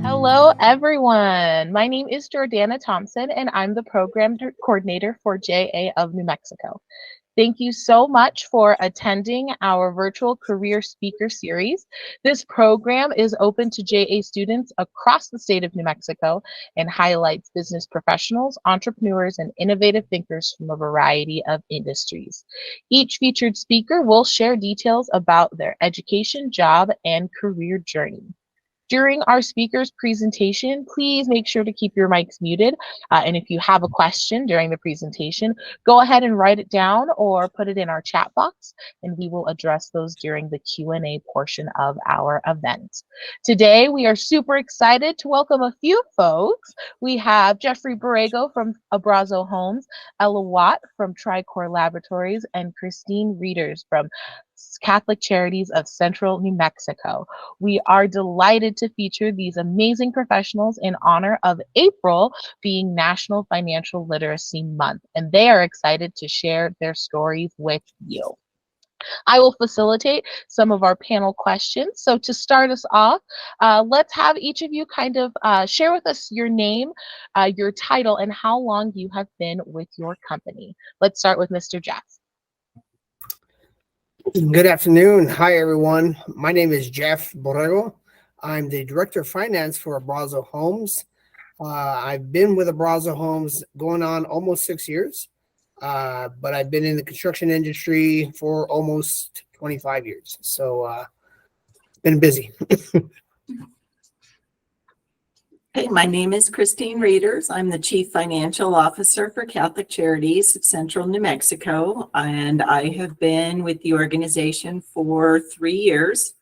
Hello, everyone. My name is Jordana Thompson, and I'm the program coordinator for JA of New Mexico. Thank you so much for attending our virtual career speaker series. This program is open to JA students across the state of New Mexico and highlights business professionals, entrepreneurs, and innovative thinkers from a variety of industries. Each featured speaker will share details about their education, job, and career journey. During our speaker's presentation, please make sure to keep your mics muted. And if you have a question during the presentation, go ahead and write it down or put it in our chat box, and we will address those during the Q&A portion of our event. Today, we are super excited to welcome a few folks. We have Jeffery Borrego from Abrazo Homes, Ella Watt from TriCore Laboratories, and Christine Reeders from Catholic Charities of Central New Mexico. We are delighted to feature these amazing professionals in honor of April being National Financial Literacy Month, and they are excited to share their stories with you. I will facilitate some of our panel questions. So to start us off, let's have each of you kind of share with us your name, your title, and how long you have been with your company. Let's start with Mr. Jeff. Good afternoon. Hi, everyone. My name is Jeff Borrego. I'm the Director of Finance for Abrazo Homes. I've been with Abrazo Homes going on almost 6 years, but I've been in the construction industry for almost 25 years. So been busy. Hey, my name is Christine Reeders. I'm the Chief Financial Officer for Catholic Charities of Central New Mexico, and I have been with the organization for 3 years.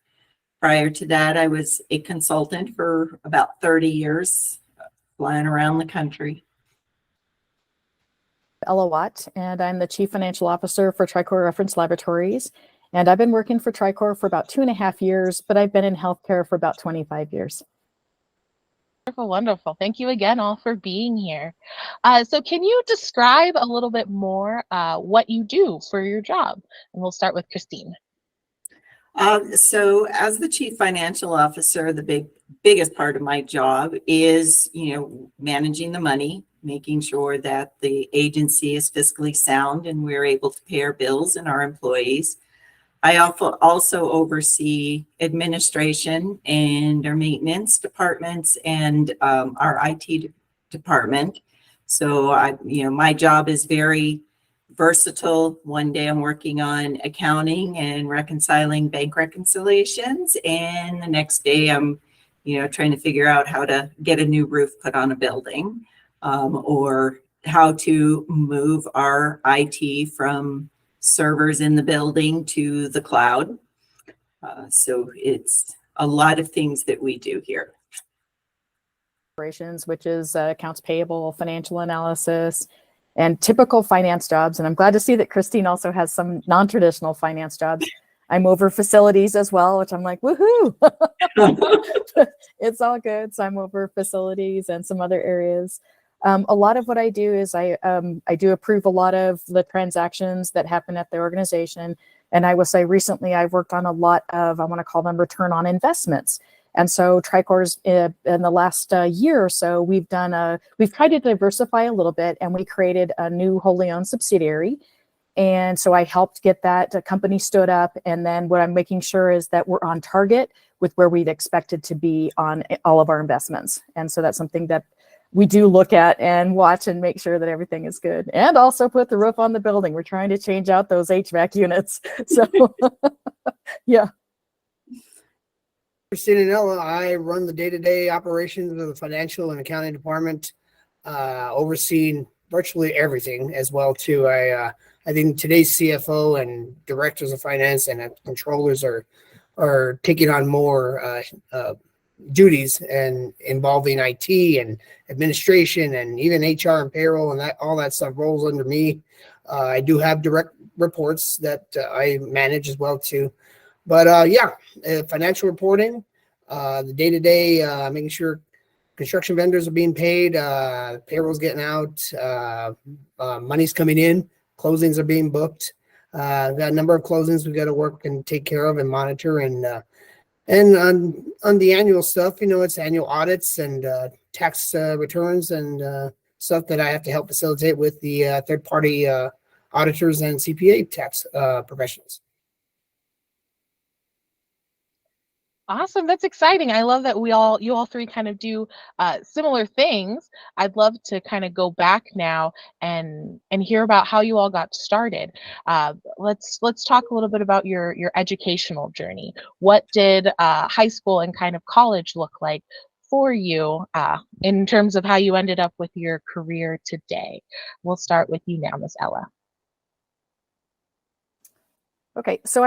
Prior to that, I was a consultant for about 30 years, flying around the country. Ella Watt, and I'm the Chief Financial Officer for TriCore Reference Laboratories. And I've been working for TriCore for about 2.5 years, but I've been in healthcare for about 25 years. Wonderful, wonderful. Thank you again all for being here. So can you describe a little bit more what you do for your job? And we'll start with Christine. So as the Chief Financial Officer, the biggest part of my job is, managing the money, making sure that the agency is fiscally sound and we're able to pay our bills and our employees. I also oversee administration and our maintenance departments and our IT department. So my job is very versatile. One day I'm working on accounting and reconciling bank reconciliations, and the next day I'm, trying to figure out how to get a new roof put on a building, or how to move our IT from servers in the building to the cloud. So it's a lot of things that we do here. Operations, which is accounts payable, financial analysis, and typical finance jobs. And I'm glad to see that Christine also has some non-traditional finance jobs. I'm over facilities as well, which I'm like, woohoo! It's all good. So I'm over facilities and some other areas. A lot of what I do is I do approve a lot of the transactions that happen at the organization. And I will say recently I've worked on a lot of, I want to call them return on investments. And so TriCore's in the last year or so, we've tried to diversify a little bit, and we created a new wholly owned subsidiary. And so I helped get that company stood up. And then what I'm making sure is that we're on target with where we'd expected to be on all of our investments. And so that's something that we do look at and watch and make sure that everything is good. And also put the roof on the building. We're trying to change out those HVAC units. So yeah. Christine and Ella, I run the day-to-day operations of the financial and accounting department, overseeing virtually everything as well too. I think today's CFO and directors of finance and controllers are taking on more duties and involving IT and administration and even HR and payroll, and all that stuff rolls under me. I do have direct reports that I manage as well too. But financial reporting, the day-to-day, making sure construction vendors are being paid, payroll's getting out, money's coming in, closings are being booked. Got a number of closings we got to work and take care of and monitor, and on the annual stuff, it's annual audits and tax returns and stuff that I have to help facilitate with the third-party auditors and CPA tax professionals. Awesome. That's exciting. I love that you all three kind of do similar things. I'd love to kind of go back now and hear about how you all got started. Let's talk a little bit about your educational journey. What did high school and kind of college look like for you in terms of how you ended up with your career today? We'll start with you now, Miss Ella. Okay, so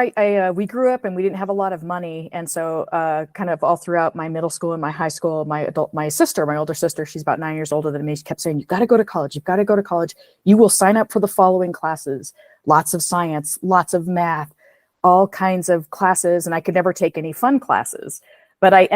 we grew up and we didn't have a lot of money, and so kind of all throughout my middle school and my high school, my older sister, she's about 9 years older than me, she kept saying, "You've got to go to college. You've got to go to college. You will sign up for the following classes: lots of science, lots of math, all kinds of classes." And I could never take any fun classes, but I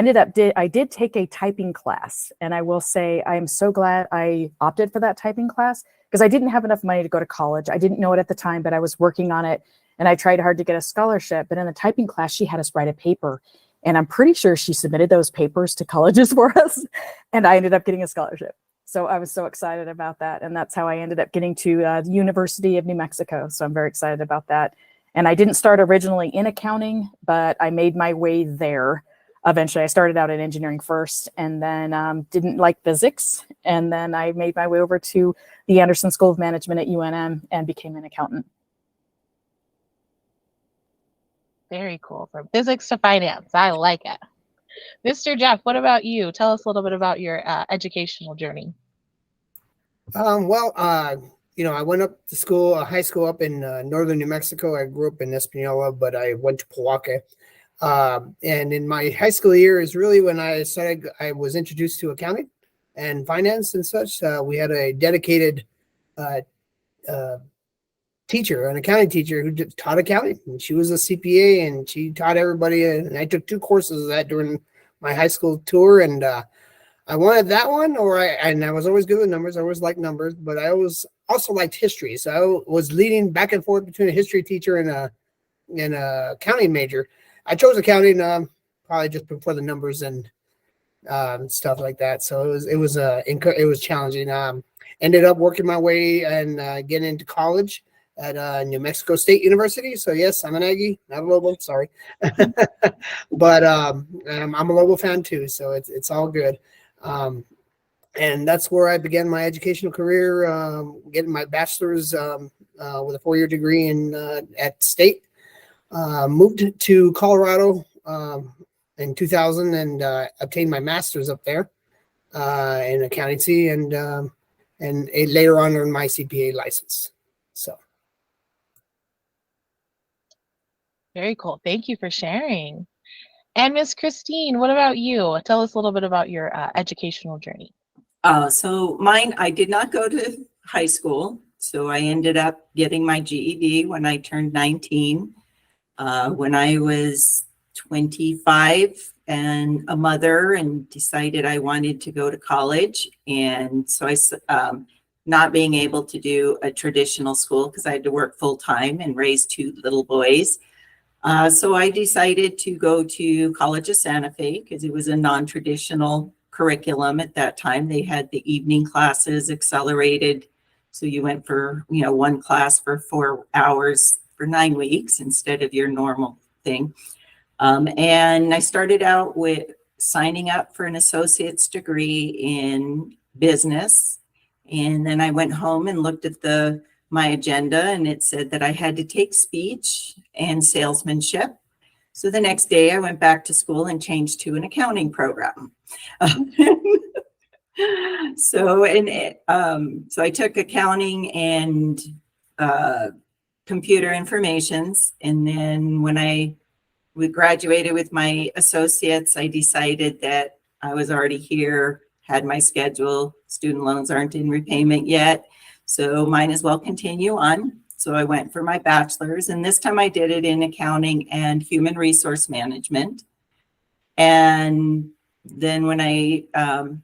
did take a typing class, and I will say I'm so glad I opted for that typing class because I didn't have enough money to go to college. I didn't know it at the time, but I was working on it. And I tried hard to get a scholarship, but in the typing class, she had us write a paper. And I'm pretty sure she submitted those papers to colleges for us. And I ended up getting a scholarship. So I was so excited about that. And that's how I ended up getting to the University of New Mexico. So I'm very excited about that. And I didn't start originally in accounting, but I made my way there. Eventually, I started out in engineering first and then didn't like physics. And then I made my way over to the Anderson School of Management at UNM and became an accountant. Very cool. From physics to finance. I like it. Mr. Jeff, what about you? Tell us a little bit about your educational journey. I went up to school, high school up in northern New Mexico. I grew up in Espanola, but I went to Pojoaque. And in my high school year is really when I was introduced to accounting and finance and such. We had a dedicated teacher, an accounting teacher who taught accounting, and she was a CPA and she taught everybody. And I took 2 courses of that during my high school tour, and I wanted that one, and I was always good with numbers. I always liked numbers, but I also liked history. So I was leaning back and forth between a history teacher and a accounting major. I chose accounting probably just before the numbers and stuff like that. So it was challenging. Ended up working my way and getting into college at New Mexico State University. So yes, I'm an Aggie, not a Lobo, sorry. But I'm a Lobo fan too, so it's all good. And that's where I began my educational career, getting my bachelor's with a 4-year degree at State. Moved to Colorado in 2000 and obtained my master's up there in accountancy and later on earned my CPA license. So. Very cool. Thank you for sharing. And Miss Christine, what about you? Tell us a little bit about your educational journey. So mine, I did not go to high school. So I ended up getting my GED when I turned 19. When I was 25 and a mother and decided I wanted to go to college. And so not being able to do a traditional school because I had to work full time and raise 2 little boys. So I decided to go to College of Santa Fe because it was a non-traditional curriculum at that time. They had the evening classes accelerated. So you went for, 1 class for 4 hours for 9 weeks instead of your normal thing. And I started out with signing up for an associate's degree in business. And then I went home and looked at my agenda, and it said that I had to take speech and salesmanship. So the next day I went back to school and changed to an accounting program. So I took accounting and computer informations. And then when we graduated with my associates, I decided that I was already here, had my schedule. Student loans aren't in repayment yet, so might as well continue on. So I went for my bachelor's, and this time I did it in accounting and human resource management. And then when I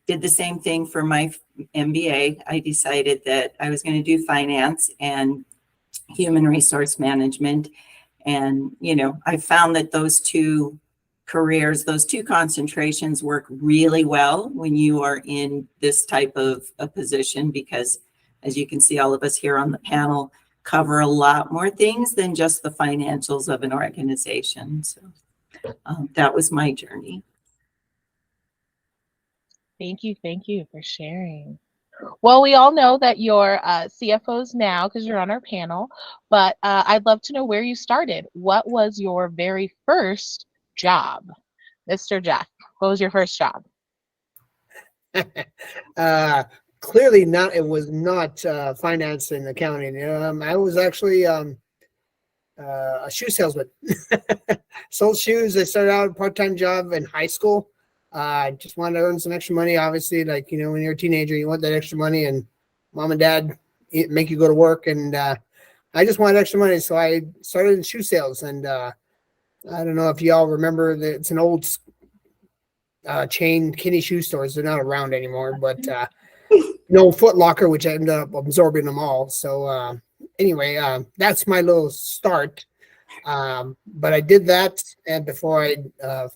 did the same thing for my MBA, I decided that I was going to do finance and human resource management. And, I found that those two careers, those two concentrations work really well when you are in this type of a position, because as you can see, all of us here on the panel cover a lot more things than just the financials of an organization. So that was my journey. Thank you for sharing. Well, we all know that you're CFOs now because you're on our panel, but I'd love to know where you started. What was your very first job? Mr. Jeff, what was your first job? Clearly not. It was not finance and accounting. I was actually a shoe salesman. Sold shoes. I started out a part-time job in high school. I just wanted to earn some extra money. Obviously, like, when you're a teenager, you want that extra money, and mom and dad make you go to work. And I just wanted extra money, so I started in shoe sales. And I don't know if y'all remember that it's an old chain, Kinney shoe stores. They're not around anymore, but Foot Locker, which ended up absorbing them all. So anyway, that's my little start. But I did that, and before I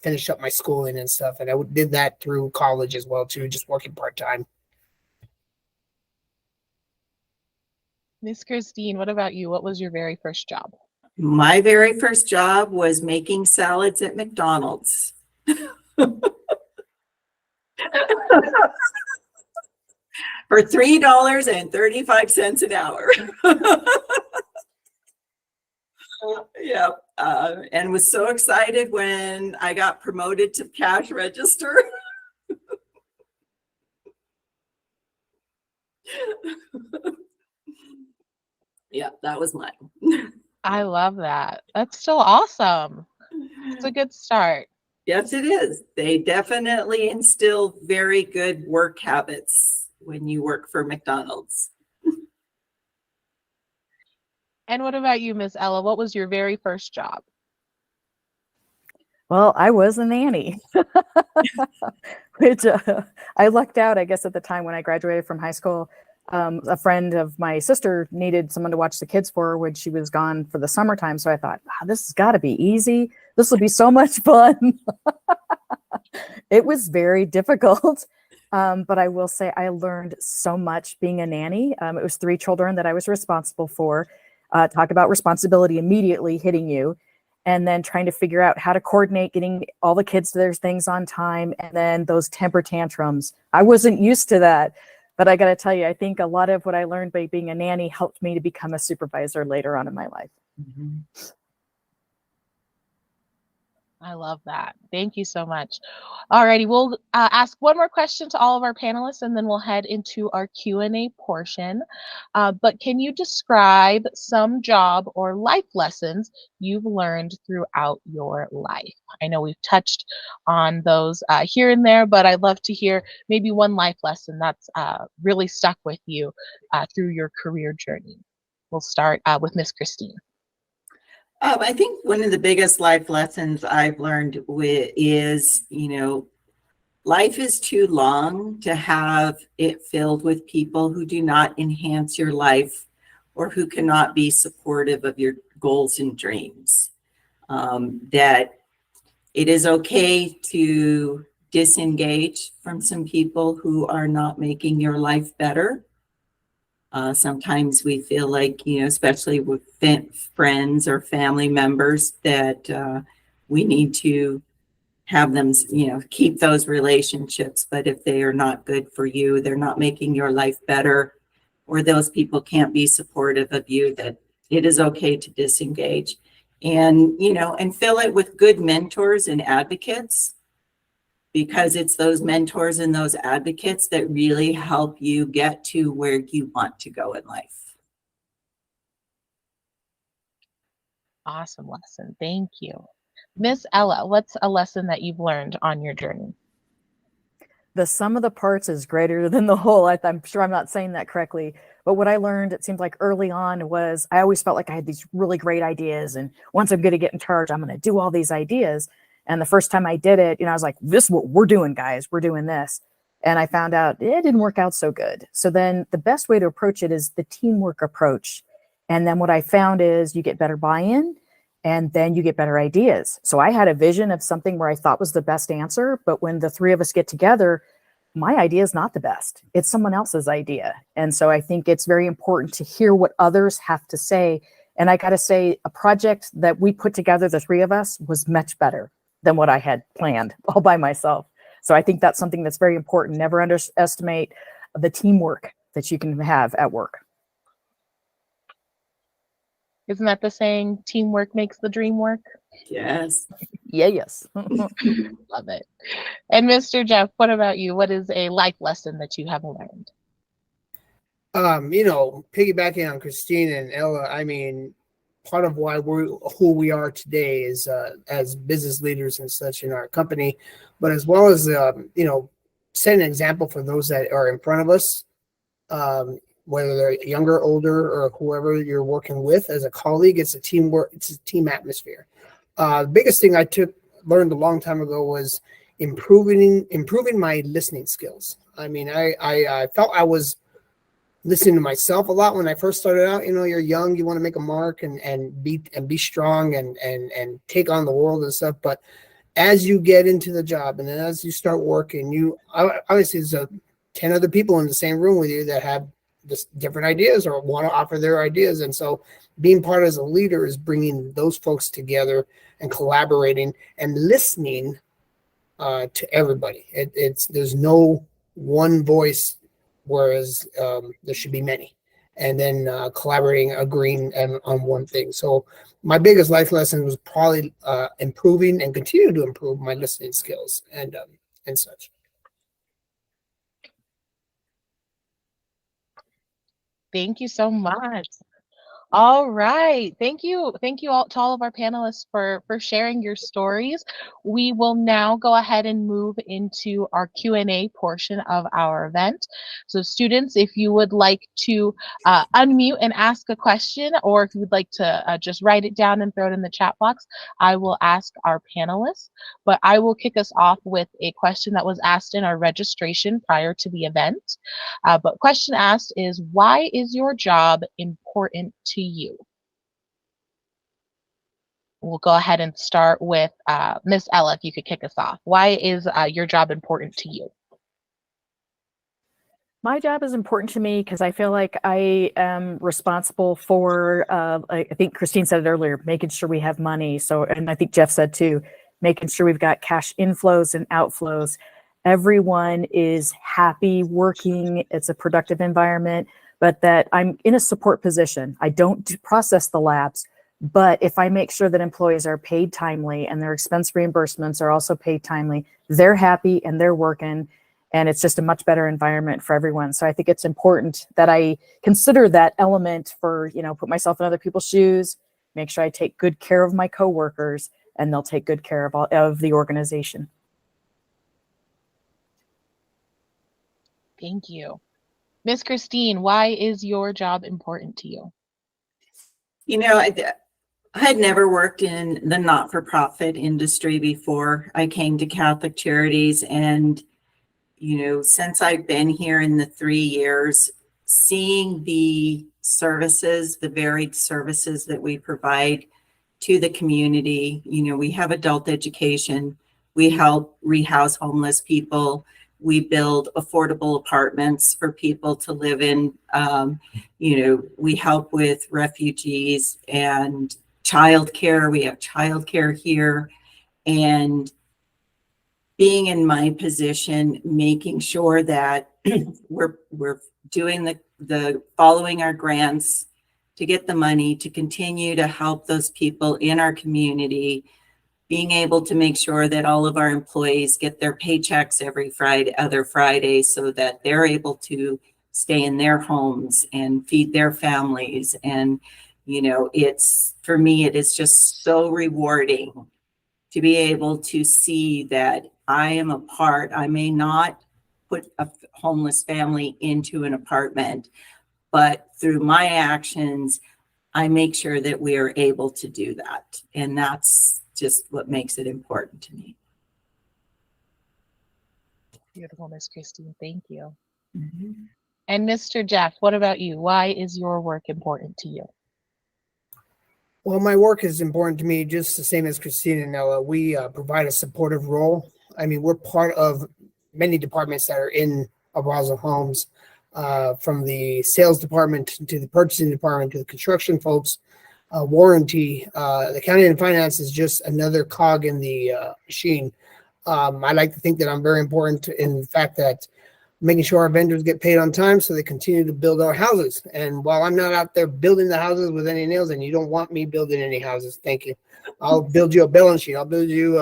finished up my schooling and stuff, and I did that through college as well too, just working part-time. Miss Christine, what about you? What was your very first job? My very first job was making salads at McDonald's. For $3.35 an hour. Yeah, and was so excited when I got promoted to cash register. Yeah, that was mine. I love that. That's still awesome. It's a good start. Yes, it is. They definitely instill very good work habits when you work for McDonald's. And what about you, Miss Ella? What was your very first job? Well, I was a nanny, which I lucked out, I guess, at the time when I graduated from high school. A friend of my sister needed someone to watch the kids for her when she was gone for the summertime. So I thought, wow, this has got to be easy. This will be so much fun. It was very difficult. But I will say I learned so much being a nanny. It was 3 children that I was responsible for. Talk about responsibility immediately hitting you, and then trying to figure out how to coordinate getting all the kids to their things on time. And then those temper tantrums. I wasn't used to that. But I got to tell you, I think a lot of what I learned by being a nanny helped me to become a supervisor later on in my life. Mm-hmm. I love that. Thank you so much. Alrighty, we'll ask one more question to all of our panelists, and then we'll head into our Q&A portion. But can you describe some job or life lessons you've learned throughout your life? I know we've touched on those here and there, but I'd love to hear maybe one life lesson that's really stuck with you through your career journey. We'll start with Miss Christine. I think one of the biggest life lessons I've learned is, life is too long to have it filled with people who do not enhance your life or who cannot be supportive of your goals and dreams. That it is okay to disengage from some people who are not making your life better. Sometimes we feel like, especially with friends or family members, that we need to have them, keep those relationships. But if they are not good for you, they're not making your life better, or those people can't be supportive of you, that it is okay to disengage. And, and fill it with good mentors and advocates, because it's those mentors and those advocates that really help you get to where you want to go in life. Awesome lesson. Thank you. Miss Ella, what's a lesson that you've learned on your journey? The sum of the parts is greater than the whole. I'm sure I'm not saying that correctly, but what I learned, it seemed like early on, was I always felt like I had these really great ideas, and once I'm going to get in charge, I'm going to do all these ideas. And the first time I did it, I was like, this is what we're doing, guys. We're doing this. And I found out it didn't work out so good. So then the best way to approach it is the teamwork approach. And then what I found is you get better buy-in, and then you get better ideas. So I had a vision of something where I thought was the best answer, but when the three of us get together, my idea is not the best. It's someone else's idea. And so I think it's very important to hear what others have to say. And I got to say, a project that we put together, the three of us, was much better than what I had planned all by myself. So I think that's something that's very important. Never underestimate the teamwork that you can have at work. Isn't that the saying, teamwork makes the dream work? Yes. Yeah, yes. Love it. And Mr. Jeff, what about you? What is a life lesson that you have learned? Piggybacking on Christine and Ella, I mean, part of why we're who we are today is as business leaders and such in our company, but as well as set an example for those that are in front of us, whether they're younger, older, or whoever you're working with as a colleague. It's a teamwork. It's a team atmosphere. The biggest thing I learned a long time ago was improving my listening skills. I mean, I felt I was listening to myself a lot when I first started out. You're young, you want to make a mark and be strong and take on the world and stuff. But as you get into the job and then as you start working, obviously there's 10 other people in the same room with you that have just different ideas or want to offer their ideas. And so being part as a leader is bringing those folks together and collaborating and listening to everybody. There's no one voice, whereas there should be many, and then collaborating, agreeing on one thing. So my biggest life lesson was probably improving and continue to improve my listening skills and such. Thank you so much. All right. Thank you. Thank you all to all of our panelists for sharing your stories. We will now go ahead and move into our Q&A portion of our event. So students, if you would like to unmute and ask a question, or if you would like to just write it down and throw it in the chat box, I will ask our panelists. But I will kick us off with a question that was asked in our registration prior to the event. But question asked is, why is your job important to you? We'll go ahead and start with Miss Ella, if you could kick us off. Why is your job important to you? My job is important to me because I feel like I am responsible for, I think Christine said it earlier, making sure we have money. So, and I think Jeff said too, making sure we've got cash inflows and outflows. Everyone is happy working. It's a productive environment, but that I'm in a support position. I don't process the labs, but if I make sure that employees are paid timely and their expense reimbursements are also paid timely, they're happy and they're working. And it's just a much better environment for everyone. So I think it's important that I consider that element for, put myself in other people's shoes, make sure I take good care of my coworkers, and they'll take good care of the organization. Thank you. Miss Christine, why is your job important to you? I had never worked in the not-for-profit industry before I came to Catholic Charities, and since I've been here in the 3 years, seeing the services, the varied services that we provide to the community, we have adult education, we help rehouse homeless people, we build affordable apartments for people to live in, we help with refugees and childcare. We have childcare here, and being in my position, making sure that we're doing the following our grants to get the money to continue to help those people in our community, being able to make sure that all of our employees get their paychecks every other Friday, so that they're able to stay in their homes and feed their families. And, for me, it is just so rewarding to be able to see that I am a part. I may not put a homeless family into an apartment, but through my actions, I make sure that we are able to do that. And that's just what makes it important to me. Beautiful, Miss Christine. Thank you. Mm-hmm. And Mr. Jeff, what about you? Why is your work important to you? Well, my work is important to me, just the same as Christine and Ella. We provide a supportive role. I mean, we're part of many departments that are in Abrazo Homes, from the sales department to the purchasing department to the construction folks, warranty. The accounting and finance is just another cog in the machine. I like to think that I'm very important in the fact that making sure our vendors get paid on time so they continue to build our houses. And while I'm not out there building the houses with any nails, and you don't want me building any houses, thank you. I'll build you a balance sheet. I'll build you,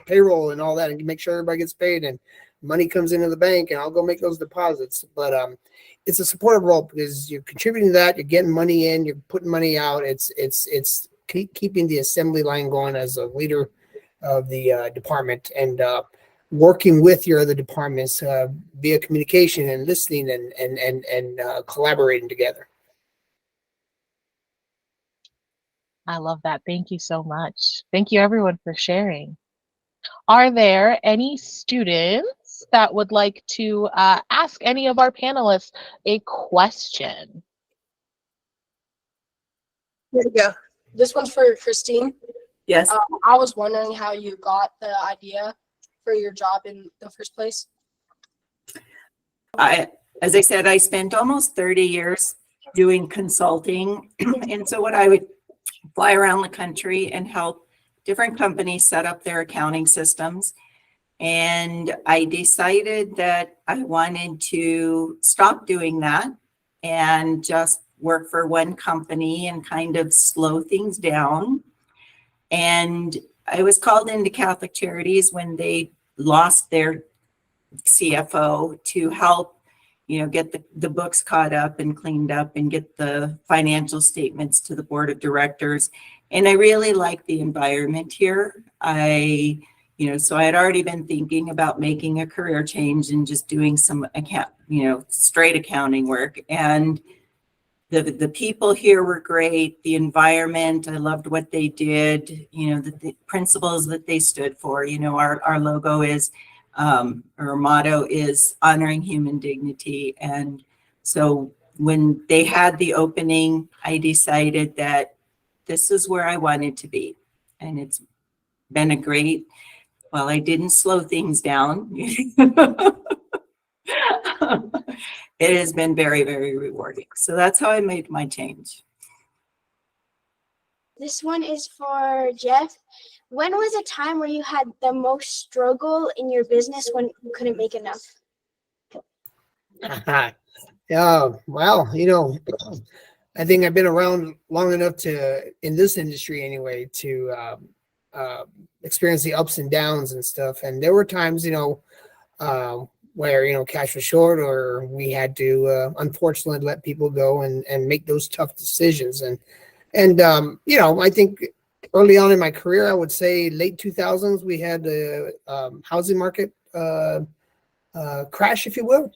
payroll and all that, and make sure everybody gets paid and money comes into the bank, and I'll go make those deposits. But it's a supportive role because you're contributing to that, you're getting money in, you're putting money out. It's keeping the assembly line going as a leader of the department, and working with your other departments via communication and listening and collaborating together. I love that. Thank you so much. Thank you everyone for sharing. Are there any students that would like to ask any of our panelists a question? Here we go. This one's for Christine. Yes. I was wondering how you got the idea for your job in the first place. As I said, I spent almost 30 years doing consulting. And so what I would fly around the country and help different companies set up their accounting systems. And I decided that I wanted to stop doing that and just work for one company and kind of slow things down. And I was called into Catholic Charities when they lost their CFO to help, get the books caught up and cleaned up and get the financial statements to the board of directors. And I really like the environment here. So I had already been thinking about making a career change and just doing some straight accounting work. And the people here were great. The environment, I loved what they did, the principles that they stood for. Our logo is, our motto is honoring human dignity. And so when they had the opening, I decided that this is where I wanted to be. And it's been a great, well, I didn't slow things down. It has been very, very rewarding. So that's how I made my change. This one is for Jeff. When was a time where you had the most struggle in your business when you couldn't make enough? Yeah, well, I think I've been around long enough in this industry anyway, to experience the ups and downs and stuff. And there were times, where, cash was short, or we had to, unfortunately, let people go and make those tough decisions. And I think early on in my career, I would say late 2000s, we had the housing market crash, if you will,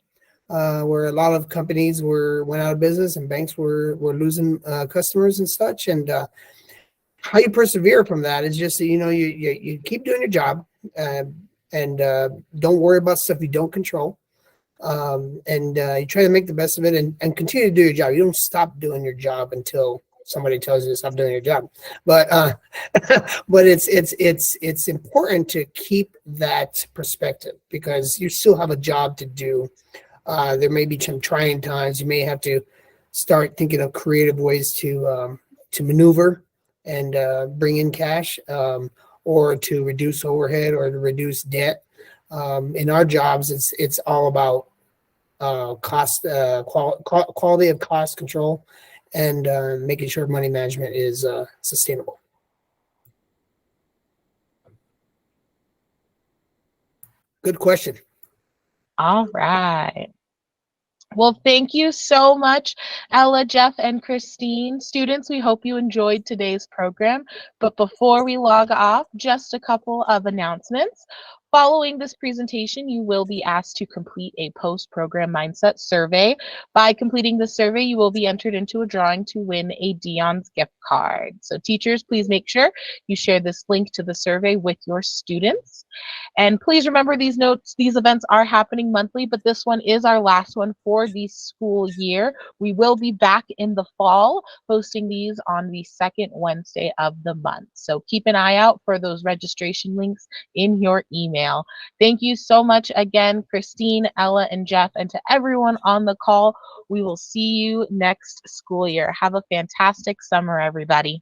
where a lot of companies went out of business and banks were losing customers and such. And how you persevere from that is just, you keep doing your job, and don't worry about stuff you don't control. And you try to make the best of it and continue to do your job. You don't stop doing your job until somebody tells you to stop doing your job. But but it's important to keep that perspective, because you still have a job to do. There may be some trying times. You may have to start thinking of creative ways to maneuver and bring in cash, or to reduce overhead or to reduce debt. In our jobs, it's all about cost, quality of cost control, and making sure money management is sustainable. Good question. All right. Well, thank you so much, Ella, Jeff, and Christine. Students, we hope you enjoyed today's program. But before we log off, just a couple of announcements. Following this presentation, you will be asked to complete a post-program mindset survey. By completing the survey, you will be entered into a drawing to win a Dion's gift card. So teachers, please make sure you share this link to the survey with your students. And please remember these notes, these events are happening monthly, but this one is our last one for the school year. We will be back in the fall hosting these on the second Wednesday of the month. So keep an eye out for those registration links in your email. Thank you so much again, Christine, Ella, and Jeff, and to everyone on the call. We will see you next school year. Have a fantastic summer, everybody.